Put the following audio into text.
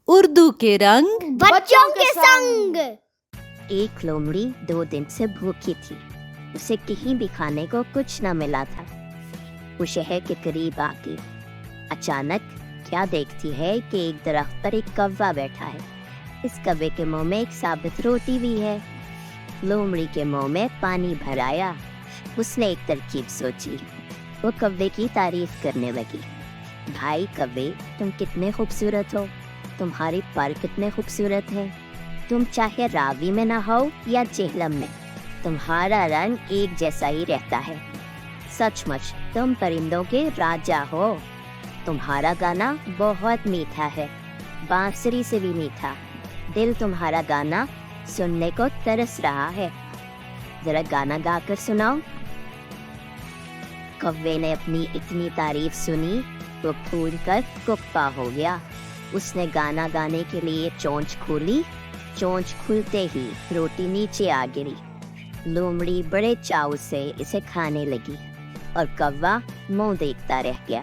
اردو کے رنگ بچوں کے سنگ۔ ایک لومڑی 2 دن سے بھوکی تھی۔ اسے کہیں بھی کھانے کو کچھ نہ ملا تھا۔ وہ شہر کے قریب آ گئی۔ اچانک کیا دیکھتی ہے کہ ایک درخت پر ایک کوا بیٹھا ہے۔ اس کوے کے منہ میں ایک ثابت روٹی بھی ہے۔ لومڑی کے منہ میں پانی بھر آیا۔ اس نے ایک ترکیب سوچی۔ وہ کوے کی تعریف کرنے لگی۔ بھائی کوے، تم کتنے خوبصورت ہو، تمہاری پر کتنے خوبصورت ہے، تم چاہے راوی میں نہ ہو یا جہلم میں، تمہارا رنگ ایک جیسا ہی رہتا ہے۔ سچ مچ تم پرندوں کے راجا ہو۔ تمہارا گانا بہت میٹھا ہے، بانسری سے بھی میٹھا۔ دل تمہارا گانا سننے کو ترس رہا ہے، ذرا گانا گا کر سناؤ۔ کوے نے اپنی اتنی تعریف سنی، وہ پھول کر کپا ہو گیا۔ اس نے گانا گانے کے لیے چونچ کھولی۔ چونچ کھلتے ہی روٹی نیچے آ گری۔ لومڑی بڑے چاؤ سے اسے کھانے لگی اور کوا منہ دیکھتا رہ گیا۔